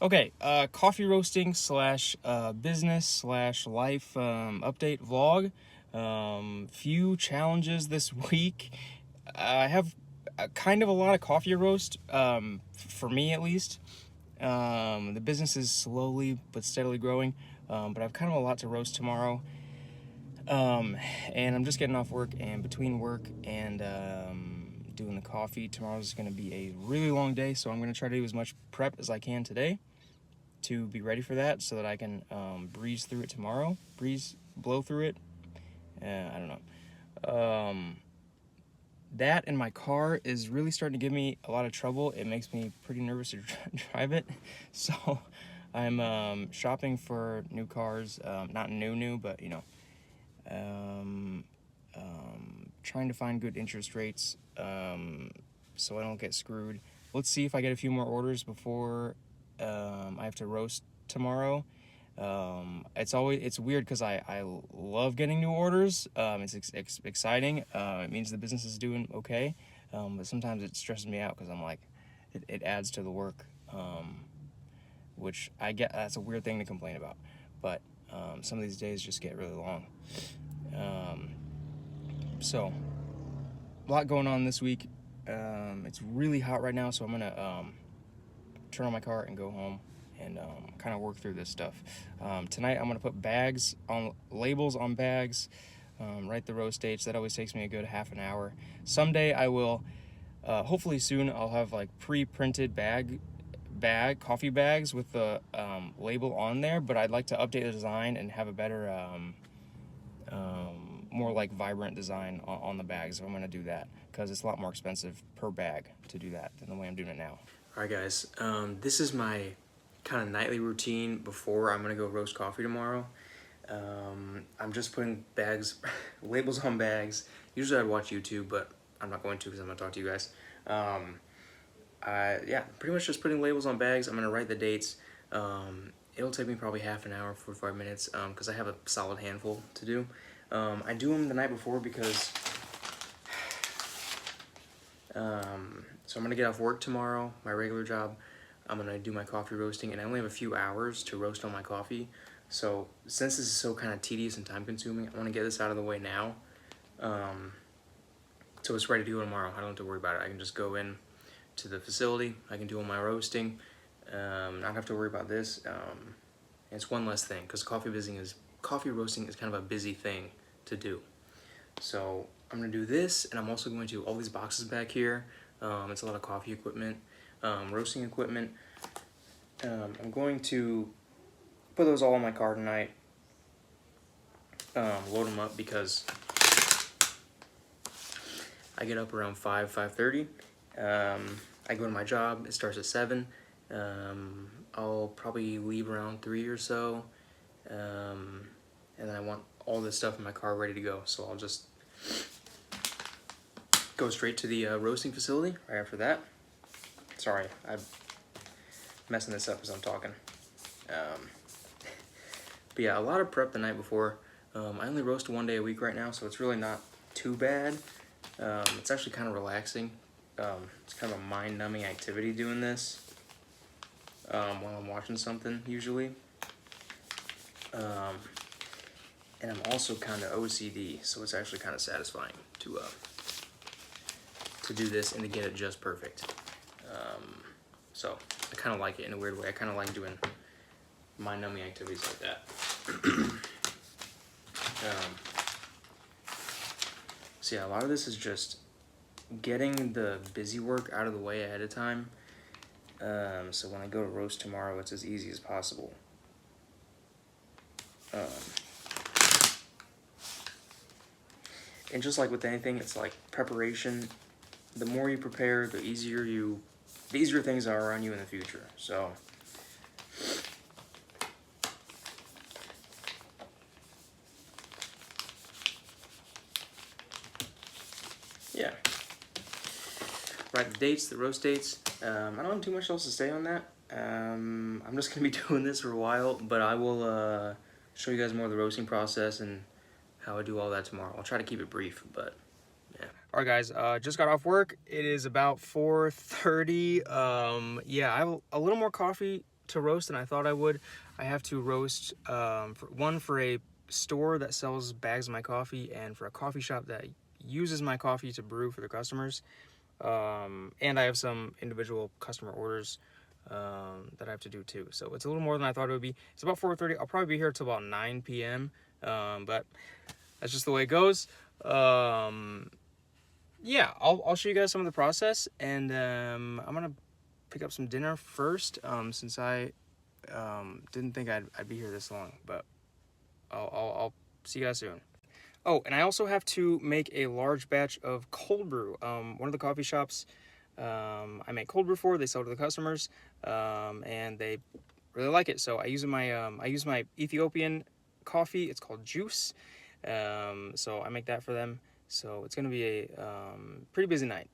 Okay, coffee roasting slash business slash life update vlog. Few challenges this week. I have kind of a lot of coffee to roast, for me at least. The business is slowly but steadily growing, but I have kind of a lot to roast tomorrow. And I'm just getting off work, and between work and doing the coffee, tomorrow's going to be a really long day, so I'm going to try to do as much prep as I can today to be ready for that so that I can breeze through it tomorrow. Blow through it. I don't know. That and my car is really starting to give me a lot of trouble. It makes me pretty nervous to drive it. So I'm shopping for new cars. Not new, but trying to find good interest rates so I don't get screwed. Let's see if I get a few more orders before I have to roast tomorrow. It's weird because I love getting new orders. It's exciting. It means the business is doing okay. But sometimes it stresses me out because I'm like, it adds to the work, which I get. That's a weird thing to complain about. But some of these days just get really long. So a lot going on this week. It's really hot right now, so I'm gonna turn on my car and go home and kind of work through this stuff. Tonight I'm gonna put labels on bags, write the roast dates. That always takes me a good half an hour. Someday I will, hopefully soon, I'll have like pre-printed coffee bags with the label on there, but I'd like to update the design and have a better, more like vibrant design on the bags if I'm gonna do that, because it's a lot more expensive per bag to do that than the way I'm doing it now. Alright guys, this is my kind of nightly routine before I'm gonna go roast coffee tomorrow. I'm just putting labels on bags. Usually I'd watch YouTube, but I'm not going to because I'm gonna talk to you guys. Yeah, pretty much just putting labels on bags. I'm gonna write the dates. It'll take me probably half an hour, 45 minutes, because I have a solid handful to do. I do them the night before because so I'm gonna get off work tomorrow, my regular job. I'm gonna do my coffee roasting, and I only have a few hours to roast all my coffee. So since this is so kind of tedious and time consuming, I want to get this out of the way now, so it's ready to go tomorrow. I don't have to worry about it. I can just go in to the facility. I can do all my roasting. Not have to worry about this. It's one less thing because coffee roasting is kind of a busy thing to do. So I'm gonna do this, and I'm also going to do all these boxes back here. It's a lot of coffee equipment, roasting equipment. I'm going to put those all in my car tonight, load them up because I get up around 5:30. I go to my job, it starts at 7. I'll probably leave around 3 or so, and then I want all this stuff in my car ready to go, so I'll just go straight to the roasting facility right after that. Sorry, I'm messing this up as I'm talking. But yeah, a lot of prep the night before. I only roast 1 day a week right now, so it's really not too bad. It's actually kind of relaxing. It's kind of a mind-numbing activity doing this while I'm watching something usually. And I'm also kind of OCD, so it's actually kind of satisfying to do this and to get it just perfect. So I kind of like it in a weird way. I kind of like doing mind-numbing activities like that. So yeah, a lot of this is just getting the busy work out of the way ahead of time. So when I go to roast tomorrow, it's as easy as possible. And just like with anything, it's like preparation. The more you prepare, the easier things are on you in the future. So yeah, write the dates, the roast dates. I don't have too much else to say on that. I'm just gonna be doing this for a while, but I will show you guys more of the roasting process and how I do all that tomorrow. I'll try to keep it brief, but yeah. All right, guys, just got off work. It is about 4:30. Yeah, I have a little more coffee to roast than I thought I would. I have to roast for a store that sells bags of my coffee, and for a coffee shop that uses my coffee to brew for the customers. And I have some individual customer orders that I have to do too. So it's a little more than I thought it would be. It's about 4:30. I'll probably be here till about 9 p.m. But that's just the way it goes. Yeah, I'll show you guys some of the process, and I'm gonna pick up some dinner first, since I didn't think I'd be here this long, but I'll see you guys soon. Oh, and I also have to make a large batch of cold brew. One of the coffee shops I make cold brew for, they sell to the customers, and they really like it. So I use my Ethiopian coffee. It's called Juice. So I make that for them. So it's gonna be a pretty busy night.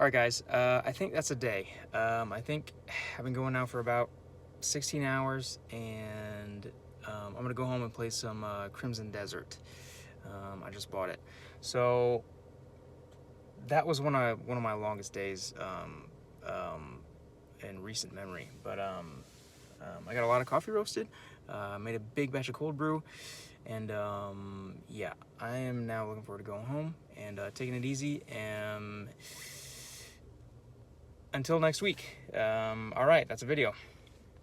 All right, guys, I think that's a day. I think I've been going now for about 16 hours, and I'm gonna go home and play some Crimson Desert. I just bought it. So that was one of my longest days in recent memory. But I got a lot of coffee roasted, made a big batch of cold brew, and yeah, I am now looking forward to going home and taking it easy. Until next week. All right, that's a video.